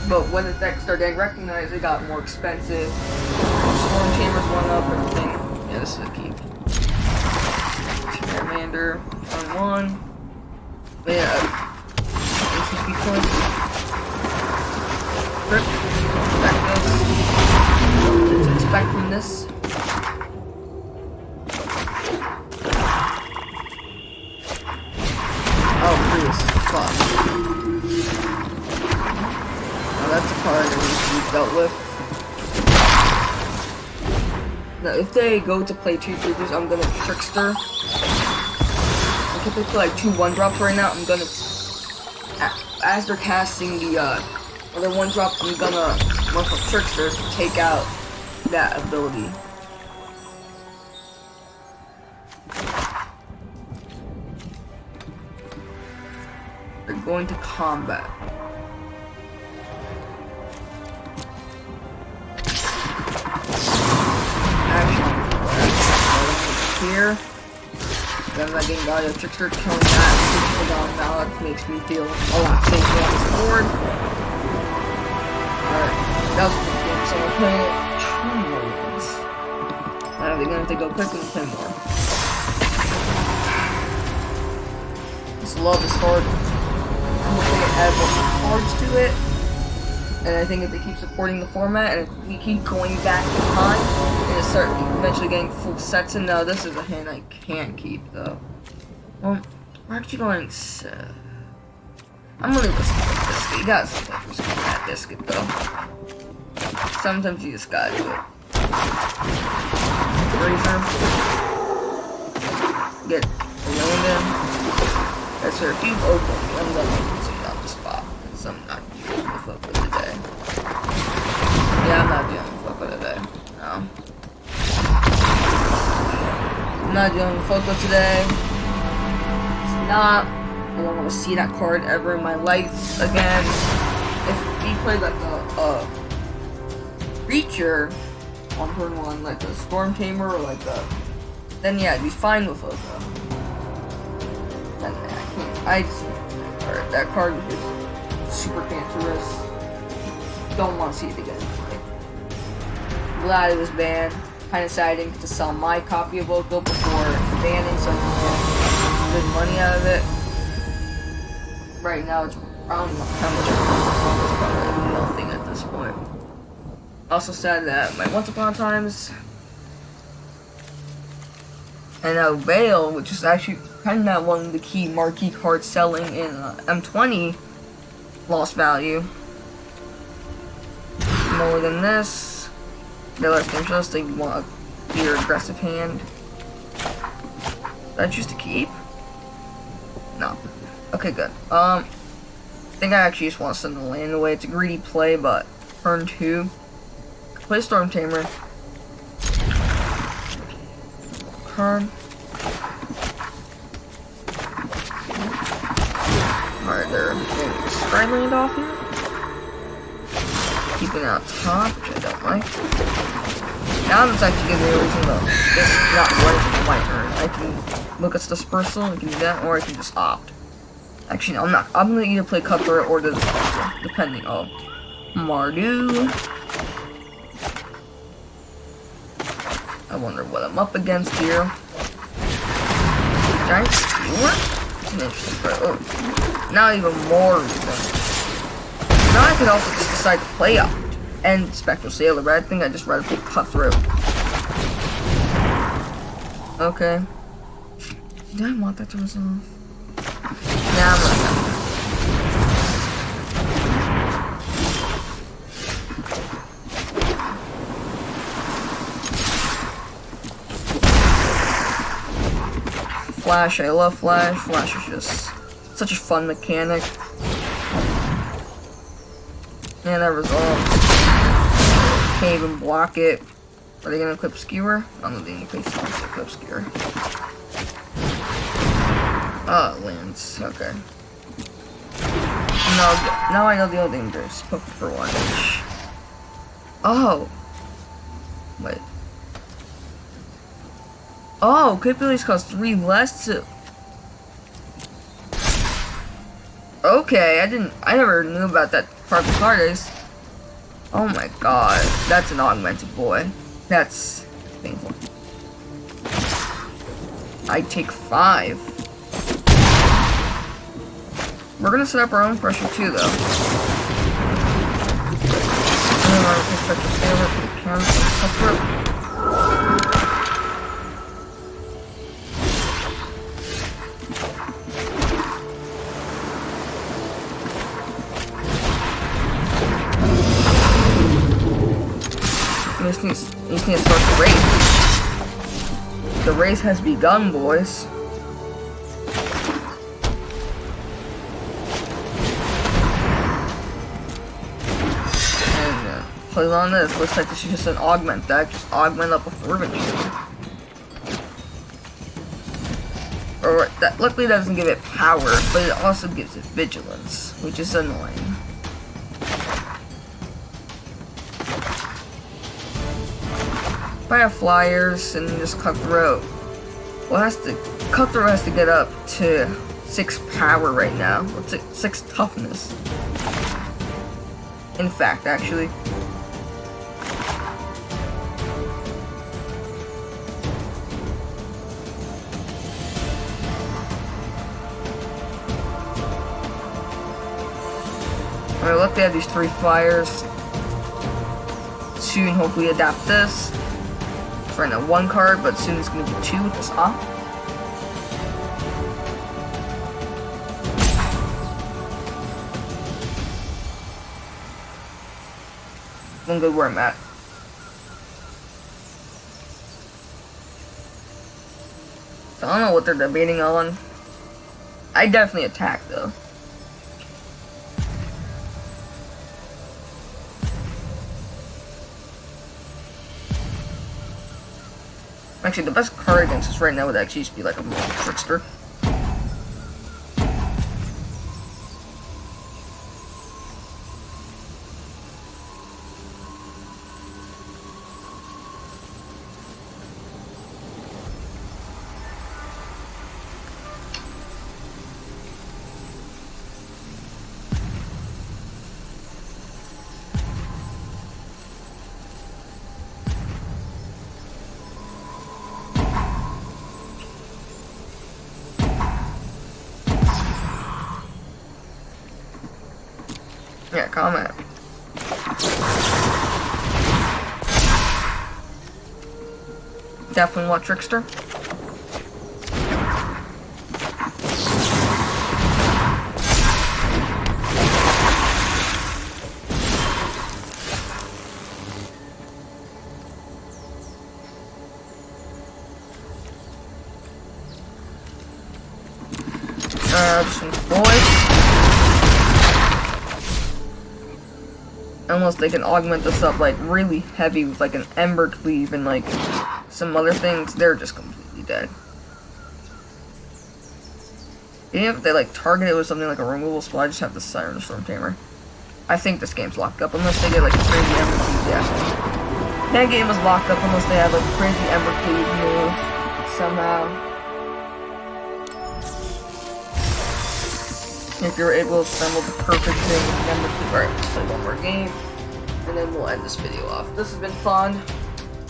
But when the deck started getting recognized, it got more expensive. Storm Chambers went up, everything. Yeah, this is a keep. Pteramander, on 1. Yeah, ACP coin. Let's expect from this. Oh, free as fuck. That's a card that we've dealt with. Now, if they go to play 2 creatures, I'm gonna Trickster. typically like 2 1-drops right now. I'm gonna, as they're casting the other 1-drop, I'm gonna work with Tricksters to take out that ability. They're going to combat. Here. Then I getting Gaia Trickster killing that down now, that makes me feel a lot safer on this board. Alright, that was a good game, so we're playing 2 more ones. Now they're gonna have to go quick and play more. This love is hard. I'm hoping it adds more cards to it. And I think if they keep supporting the format, and if we keep going back behind, and start eventually getting full sets in. No, this is a hand I can't keep, though. Well, we're actually going I'm gonna risk that biscuit. You gotta sometimes risk that biscuit, though. Sometimes you just gotta do it. Razor. Get a land in. That's her. If you open, I'm gonna see it on the spot. Because I'm not dealing with Foco today. Yeah, I'm not dealing with Foco today. No. I'm not dealing with Foco today. It's not. I don't want to see that card ever in my life again. If he played like a creature on turn 1, like a Storm Tamer or like a, then yeah, I'd be fine with Foco. Then I just, alright, that card is super cancerous. Don't want to see it again. Glad it was banned. Kind of sad I didn't get to sell my copy of Foco before banning, so I can get good money out of it. Right now, it's around how much it's probably nothing at this point. Also sad that my Once Upon a Times and now Veil, which is actually kind of one of the key marquee cards selling in M20, lost value. More than this, they're less interest. They want a your aggressive hand. Did I choose to keep? No. Okay, good. I think I actually just want to send the land away. It's a greedy play, but turn 2. Play Storm Tamer. Turn. Alright, they're getting the Stride Land off here. Keeping it out top, which I don't like. Now that's actually giving me a reason to just not wait for my turn. I can look at Dispersal, I can do that, or I can just opt. Actually, no, I'm not. I'm gonna either play Cutthroat or the Dispersal, depending on Mardu. I wonder what I'm up against here. Giant Skewer? It's an interesting card. Oh, now even more reason. Now I could also just decide to play out and Spectral Sailor, but I think I just rather play Cutthroat. Okay. Did I want that to resolve? Nah, I'm gonna Flash, I love Flash. Flash is just such a fun mechanic. And that resolve. Can't even block it. Are they gonna equip Skewer? I don't know if they can equip Skewer. Oh, it lands. Okay. No, now I know the only thing there's poke for 1 inch. Oh. Wait. Oh, capabilities cost 3 less to. Okay, I never knew about that part of the card is. Oh my god, that's an augmented boy. That's painful. I take 5. We're gonna set up our own pressure too, though. And then I'll take Spectral Sailor for the counter and Cutthroat. You just need to start the race. The race has begun, boys. Plays on this. Looks like this is just an augment deck. Just augment up a fervent shield. Or that luckily doesn't give it power, but it also gives it vigilance, which is annoying. If I have flyers and just Cutthroat, well, Cutthroat has to get up to 6 power right now. What's it? 6 toughness. In fact, actually. Alright, look, they have these 3 flyers. Soon, hopefully, adapt this. It's right now 1 card, but soon it's going to be 2 with this op. I'm good where I'm at. So I don't know what they're debating on. I definitely attack though. Actually, the best card against us right now would actually just be like a Trickster. Yeah, comment. Definitely want Trickster. Some boys. Unless they can augment this up like really heavy with like an Ember Cleave and like some other things, they're just completely dead. Even if they like target it with something like a removal spell, I just have the Siren Storm Tamer. I think this game's locked up unless they get like a crazy Ember Cleave. Yeah, that game is locked up unless they have like a crazy Ember Cleave move somehow. If you're able to assemble the perfect thing with Ember Cleave. Alright, let's play one more game, and then we'll end this video off. This has been fun.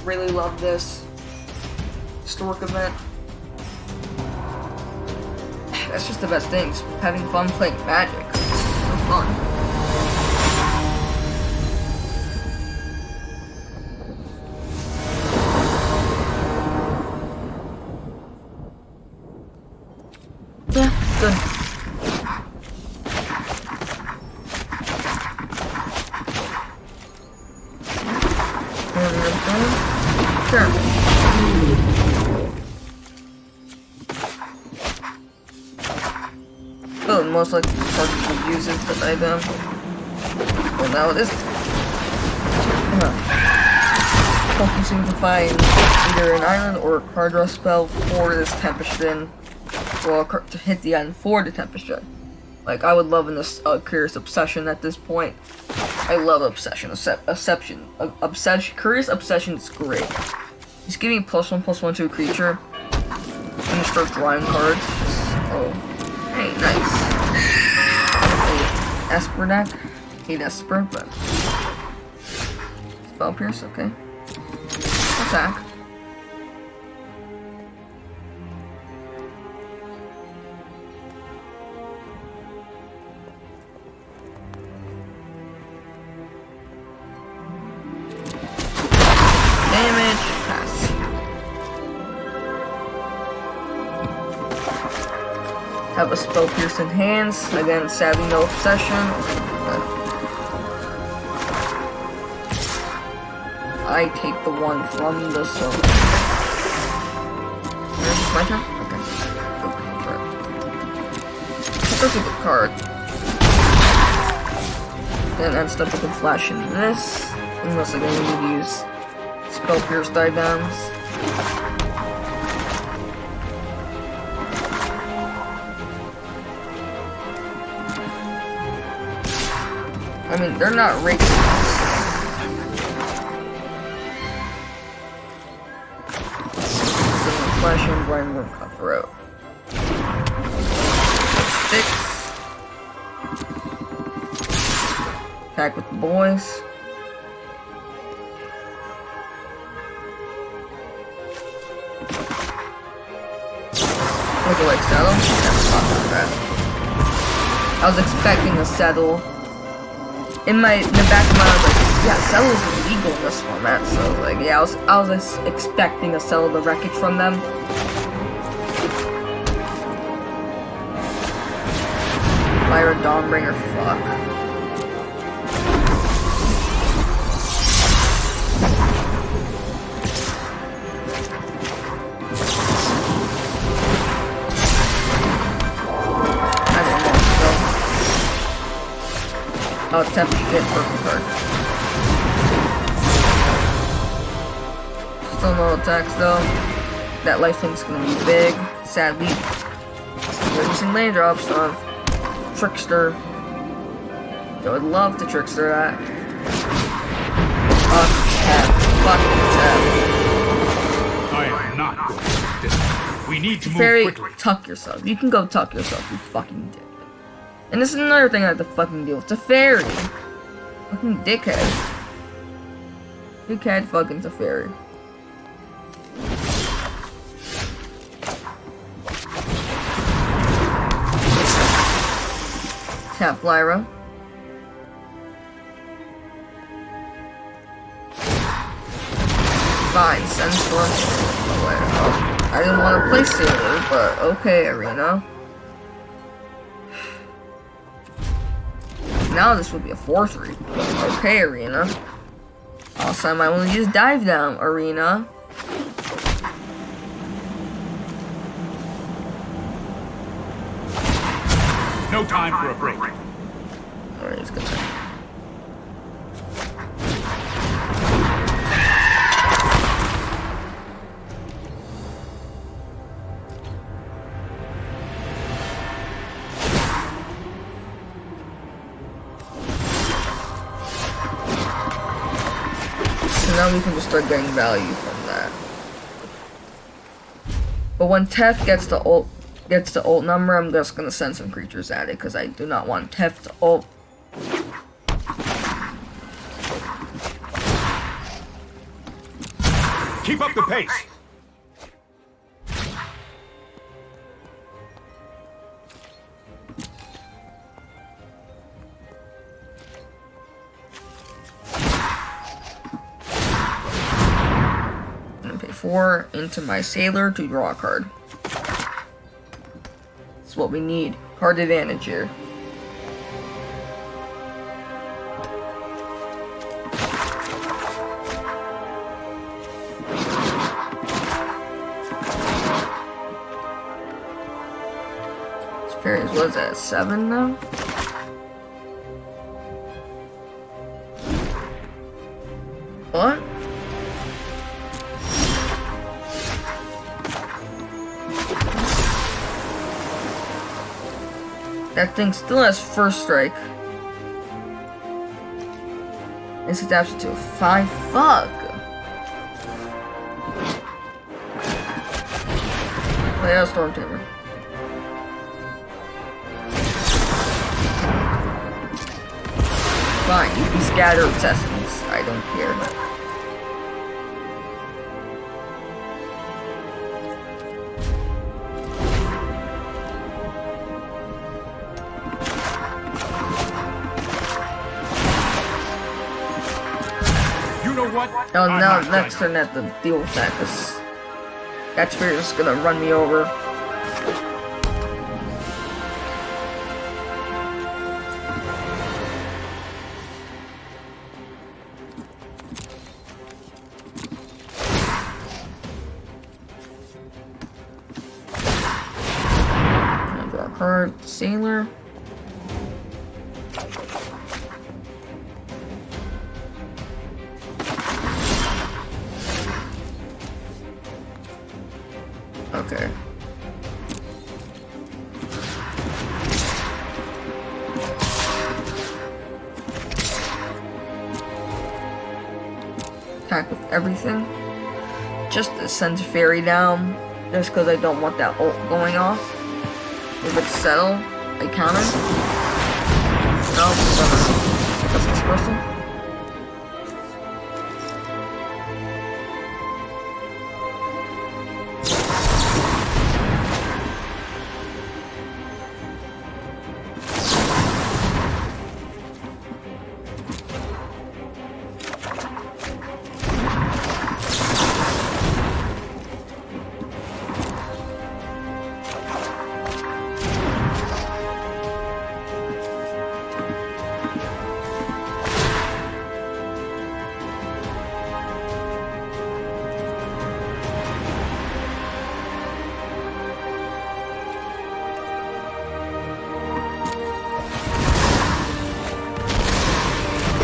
Really love this historic event. That's just the best things. Having fun playing Magic. It's so fun. Yeah, good. Sure. Oh, most likely the target uses the item. Well, now it is. Focusing to find either an island or a card draw spell for this Tempest Spin. Well, to hit the island for the Tempest Spin. Like, I would love in this Curious Obsession at this point. I love Obsession. Curious Obsession is great. Just give me +1/+1 to a creature. And just start drawing cards. Oh. Hey, nice. Esper deck. Hate Esper, but. Spell Pierce, okay. Attack. Damage, pass. Have a Spell Pierce in hands. Again, sadly no Obsession. I take the one from the soul. Is this my turn? Okay. That's a good card. Then end step, I can flash in this. Unless again we need to use Spell Pierce Diadems. I mean, they're not racist. Flesh and blind won't cut throat. 6. Attack with the boys. Look like settle. That's not bad. I was expecting a settle. In the back of my mind, I was like, yeah, settle is illegal in this format. So I was like, yeah, I was expecting a settle the wreckage from them. Lyra Dawnbringer, fuck. Oh, temperature purple card. Still no attacks though. That life thing's gonna be big. Sadly, we're using land drops of Trickster. I would love to Trickster that. Fuck tap. I am not going to let this. We need to move Fairy, quickly. tuck yourself. You can go tuck yourself, you fucking dick. And this is another thing I have to fucking deal with. The fairy. Fucking dickhead. Dickhead fucking Teferi. Tap Lyra. Fine, Sensor. Oh, wait, oh. I didn't want to play Sailor, but okay, Arena. Now this would be a 4-3. Okay, Arena. Also, I might want to use Dive Down, Arena. No time for a break. Alright, it's good time. Now we can just start getting value from that. But when Tef gets the ult number, I'm just gonna send some creatures at it because I do not want Tef to ult. Keep up the pace. Pay 4 into my Sailor to draw a card. That's what we need. Card advantage here. This fairies was at 7 now. What? That thing still has first strike. It's adapted to a 5. Fuck. Play out Storm Tamer. Fine, you can scatter Sessions. I don't care. Oh, now next turn I have to deal with that, because that spirit is gonna run me over. I'll draw a card, Sailor. Okay. Attack with everything. Just to send Fairy down, just because I don't want that ult going off. If it's settle, I counter. No, that's this person.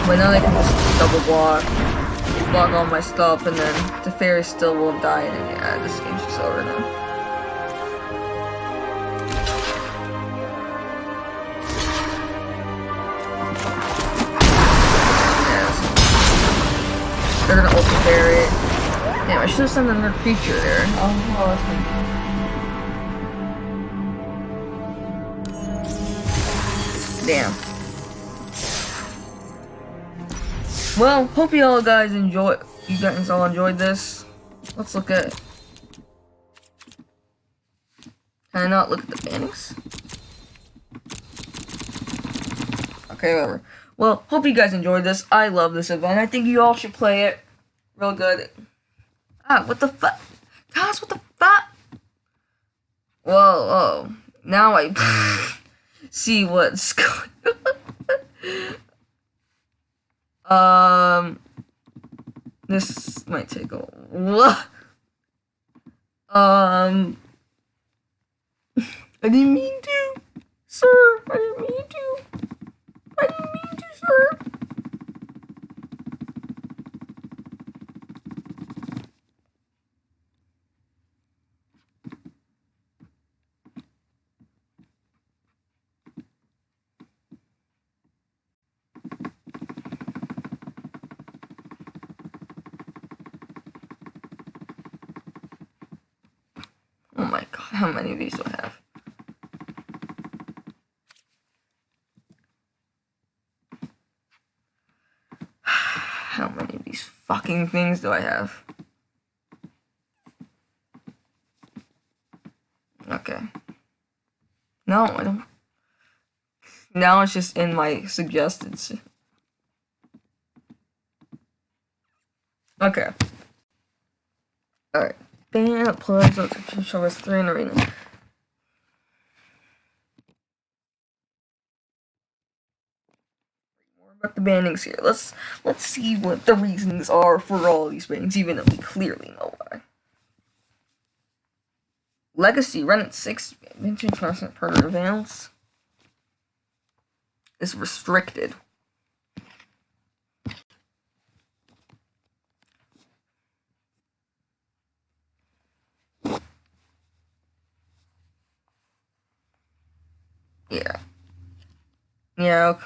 But now they can just double block all my stuff, and then the fairy still won't die, and then, yeah, this game's just over now. Yeah, they're gonna ult the fairy. Damn, I should have sent another creature there. Oh, that's damn. Well, hope you all guys all enjoyed this. Let's look at. Can I not look at the bannings? Okay, whatever. Well, hope you guys enjoyed this. I love this event. I think you all should play it. Real good. Ah, what the fuck? Guys, what the fuck? Whoa. Now I see what's going on. This might take a what? I didn't mean to, sir. I didn't mean to, sir. Oh my god, how many of these do I have? How many of these fucking things do I have? Okay. No, I don't. Now it's just in my suggested. Okay. Alright. Ban plus show us 3 in arena. More about the bannings here. Let's see what the reasons are for all these bannings, even though we clearly know why. Legacy run at 6 20% per advance is restricted. Yeah. Yeah.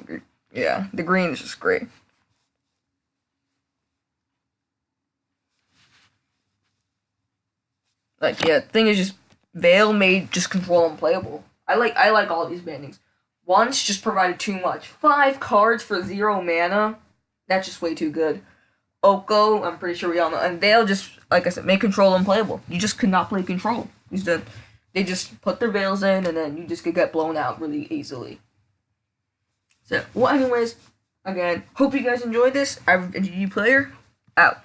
Okay. Yeah, the green is just great. Like, yeah, the thing is just Veil made just control unplayable. I like all these bannings. Once just provided too much. 5 cards for 0 mana. That's just way too good. Oko, I'm pretty sure we all know. And Veil just, like I said, make control unplayable. You just could not play control. They just put their Veils in, and then you just could get blown out really easily. So, well, anyways, again, hope you guys enjoyed this. I'm a GG player. Out.